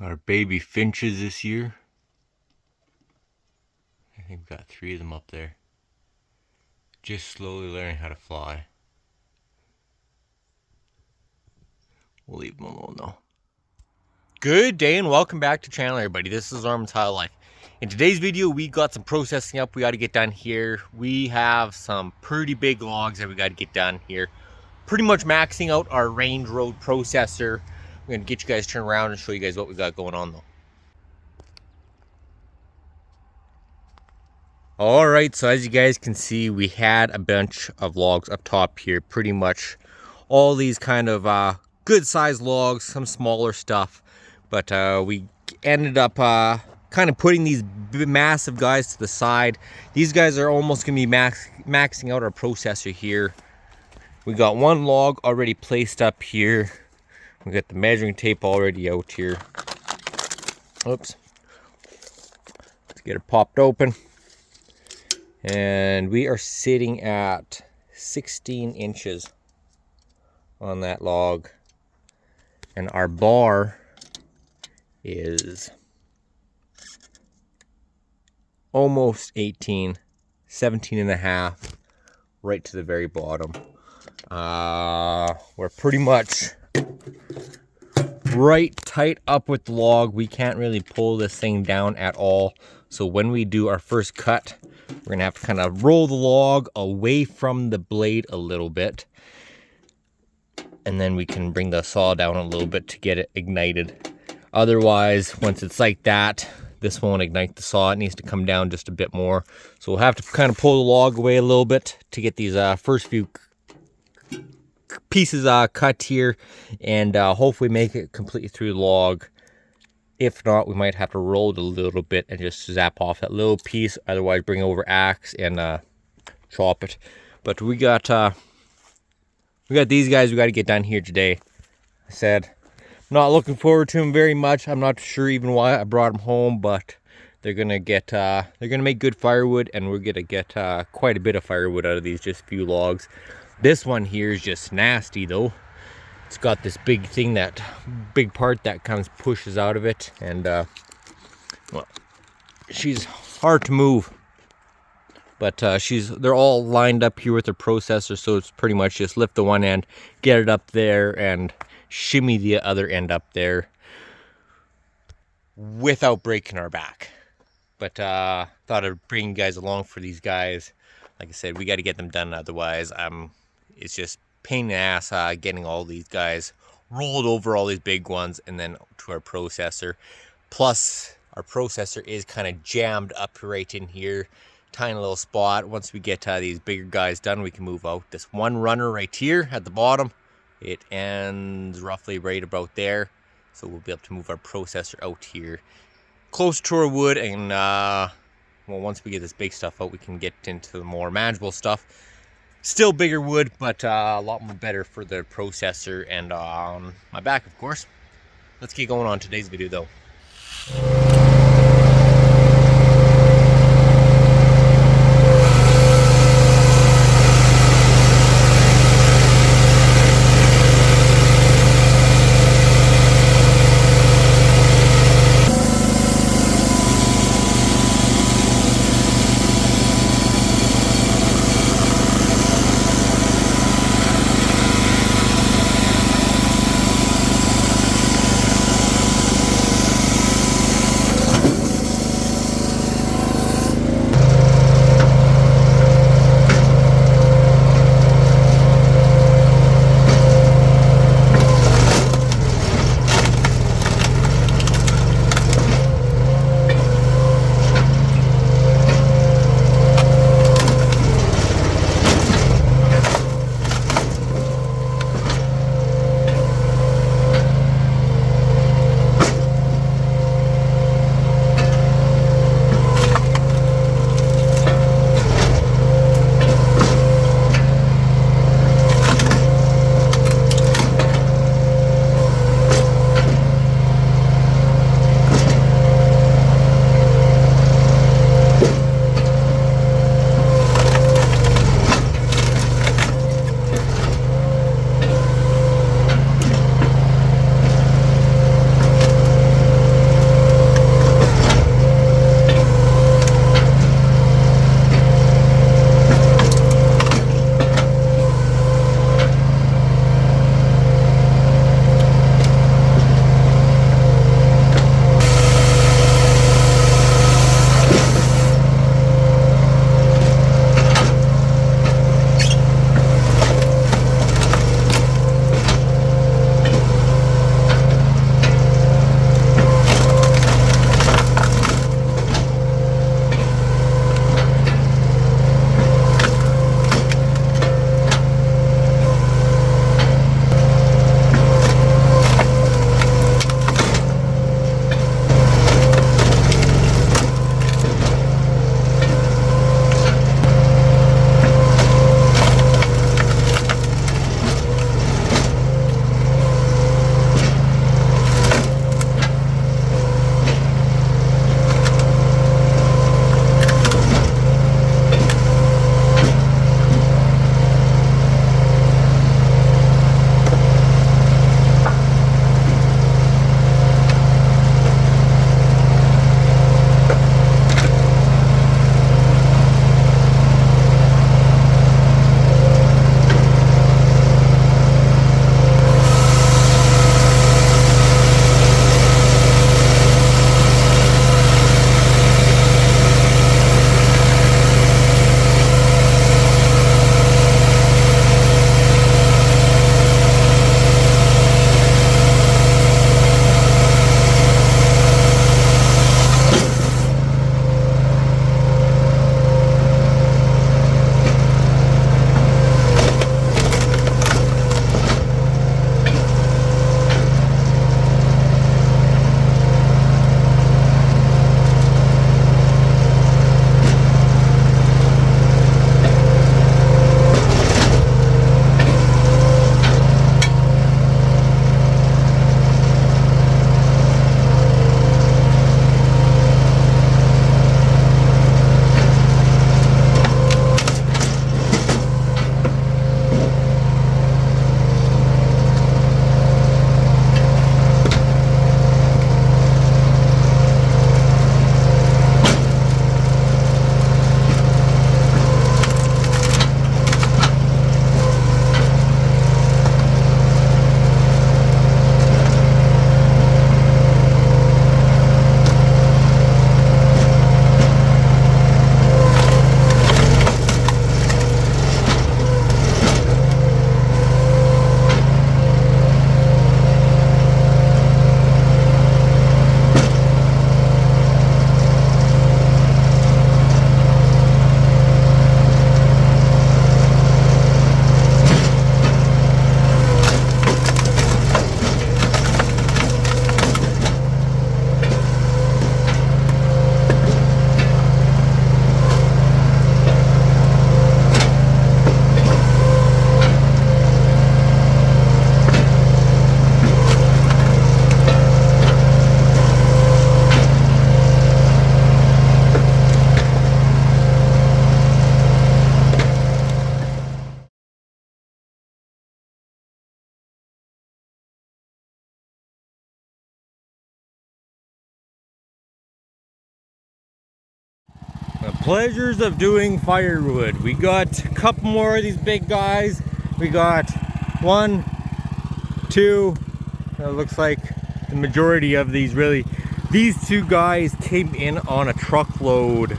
Our baby finches this year. I think we've got 3 of them up there. Just slowly learning how to fly. We'll leave them alone though. Good day and welcome back to the channel, everybody. This is Armands Life. In today's video, we got some processing up we got to get done here. We have some pretty big logs that we got to get done here. Pretty much maxing out our range road processor. I'm going to get you guys turned around and show you guys what we got going on though. Alright, so as you guys can see, we had a bunch of logs up top here. Pretty much all these kind of good sized logs, some smaller stuff. But we ended up kind of putting these massive guys to the side. These guys are almost going to be maxing out our processor here. We got one log already placed up here. We got the measuring tape already out here. Oops. Let's get it popped open. And we are sitting at 16 inches on that log. And our bar is almost 18, 17 and a half, right to the very bottom. We're pretty much right tight up with the log. We can't really pull this thing down at all. So when we do our first cut, we're gonna have to kind of roll the log away from the blade a little bit. And then we can bring the saw down a little bit to get it ignited. Otherwise, once it's like that, this won't ignite the saw. It needs to come down just a bit more. So we'll have to kind of pull the log away a little bit to get these first few pieces cut here. And hopefully make it completely through the log. If not, we might have to roll it a little bit and just zap off that little piece. Otherwise, bring over axe and chop it. But we got these guys we got to get done here today. I said, I'm not looking forward to them very much. I'm not sure even why I brought them home, but they're gonna make good firewood, and we're gonna get quite a bit of firewood out of these just few logs. This one here is just nasty though. It's got this big thing, that big part that comes pushes out of it, and well, she's hard to move. But they're all lined up here with the processor, so it's pretty much just lift the one end, get it up there, and shimmy the other end up there without breaking our back. But thought I'd bring you guys along for these guys. Like I said, we got to get them done, otherwise it's just pain in the ass getting all these guys rolled over, all these big ones, and then to our processor. Plus our processor is kind of jammed up right in here, tiny little spot. Once we get these bigger guys done, we can move out this one runner right here at the bottom. It ends roughly right about there, so we'll be able to move our processor out here close to our wood. And well, once we get this big stuff out, we can get into the more manageable stuff. Still bigger wood, but a lot more better for the processor and my back, of course. Let's get going on today's video though. The pleasures of doing firewood. We got a couple more of these big guys. We got 1, 2. It looks like the majority of these really. These 2 guys came in on a truckload.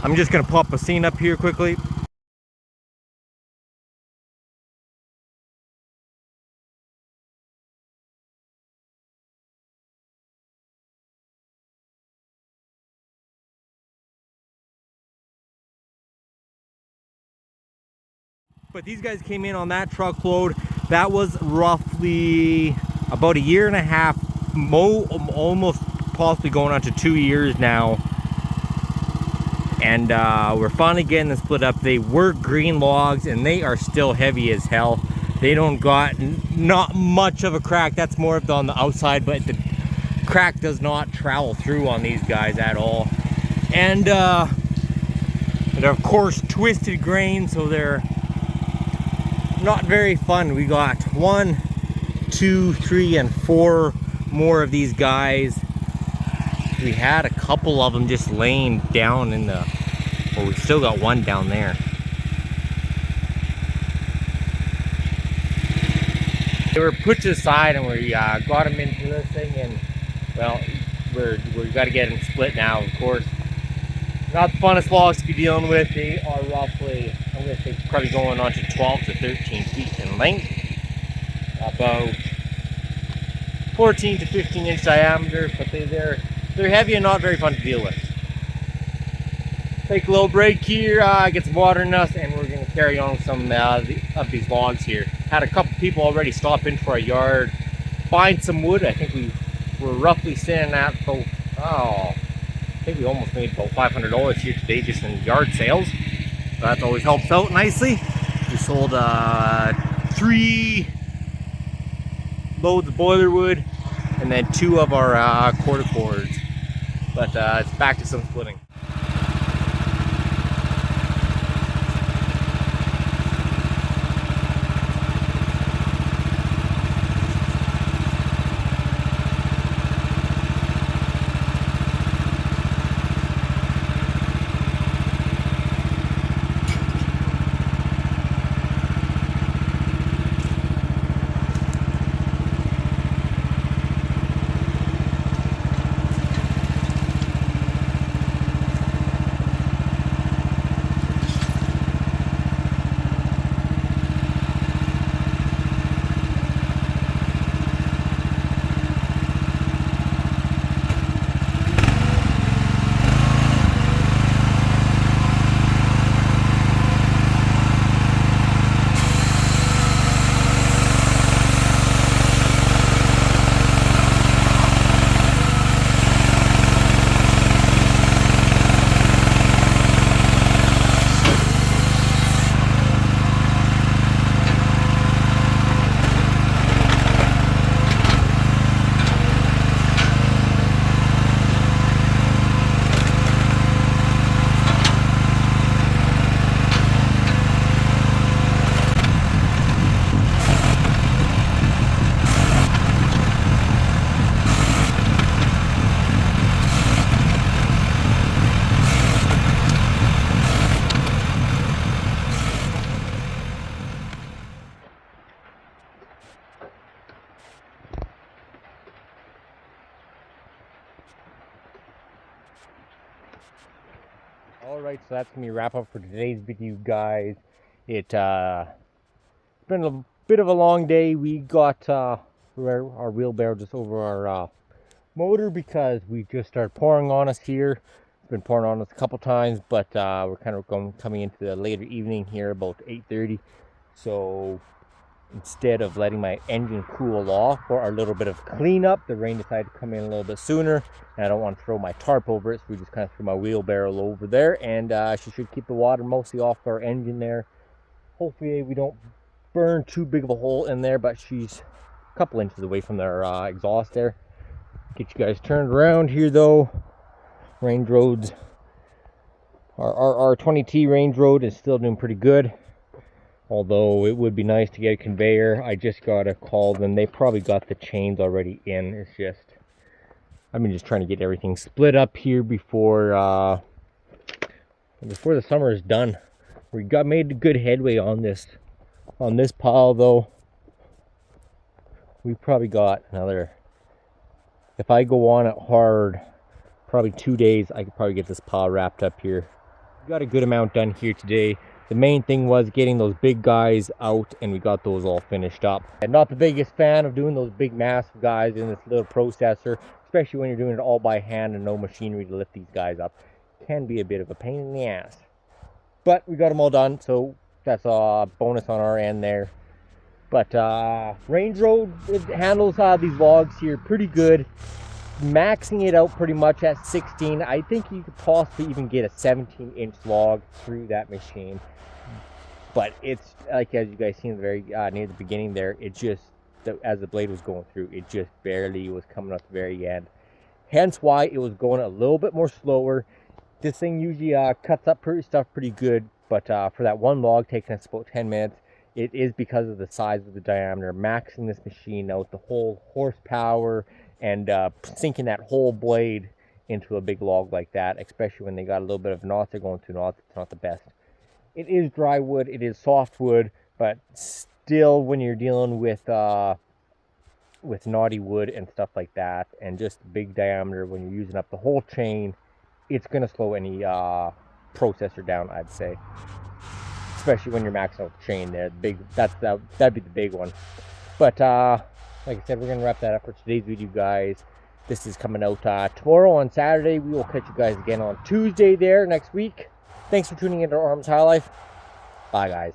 I'm just gonna pop a scene up here quickly. But these guys came in on that truckload. That was roughly about a year and a half, almost possibly going on to 2 years now. And we're finally getting them split up. They were green logs and they are still heavy as hell. They don't got not much of a crack. That's more of on the outside, but the crack does not travel through on these guys at all. And they're of course twisted grain, so they're not very fun. We got 1, 2, 3, and 4 more of these guys. We had a couple of them just laying down in the, well, we still got 1 down there. They were put to the side and we got them into this thing, and well, we got to get them split now, of course. Not the funnest logs to be dealing with. They are roughly, I'm going to say, probably going on to 12 to 13 feet in length. About 14 to 15 inch diameter, but they're heavy and not very fun to deal with. Take a little break here, get some water in us, and we're going to carry on with some of these logs here. Had a couple people already stop into our yard, find some wood. I think we were roughly sitting at about, I think we almost made about $500 here today just in yard sales. So that always helps out nicely. We sold 3 loads of boiler wood and then 2 of our quarter cords. But it's back to some splitting. Alright, so that's going to be wrap up for today's video, guys. It's been a bit of a long day. We got our wheelbarrow just over our motor because we just started pouring on us here. It's been pouring on us a couple times, but we're kind of coming into the later evening here, about 8:30. So instead of letting my engine cool off for our little bit of cleanup, the rain decided to come in a little bit sooner, and I don't want to throw my tarp over it, so we just kind of threw my wheelbarrow over there, and she should keep the water mostly off our engine there. Hopefully we don't burn too big of a hole in there, but she's a couple inches away from their exhaust there. Get you guys turned around here though. Range roads, our 20T range road is still doing pretty good. Although it would be nice to get a conveyor. I just got a call them. They probably got the chains already in. It's just, I've been just trying to get everything split up here before And before the summer is done, we made good headway on this pile though. We probably got another, if I go on it hard, probably 2 days, I could probably get this pile wrapped up here. We got a good amount done here today. The main thing was getting those big guys out, and we got those all finished up. And not the biggest fan of doing those big massive guys in this little processor, especially when you're doing it all by hand and no machinery to lift these guys up. It can be a bit of a pain in the ass. But we got them all done, so that's a bonus on our end there. But Range Road, it handles these logs here pretty good. Maxing it out pretty much at 16. I think you could possibly even get a 17-inch log through that machine. But it's like, as you guys seen the very near the beginning there, it just, as the blade was going through, it just barely was coming up the very end. Hence why it was going a little bit more slower. This thing usually cuts up stuff pretty good, but for that one log taking us about 10 minutes, it is because of the size of the diameter. Maxing this machine out, the whole horsepower, and sinking that whole blade into a big log like that, especially when they got a little bit of knots they're going through knots, it's not the best. It is dry wood, it is soft wood, but still when you're dealing with knotty wood and stuff like that, and just big diameter, when you're using up the whole chain, it's going to slow any processor down, I'd say. Especially when you're maxing out the chain there. That'd be the big one. But like I said, we're going to wrap that up for today's video, guys. This is coming out tomorrow on Saturday. We will catch you guys again on Tuesday there next week. Thanks for tuning into Armands High Life. Bye, guys.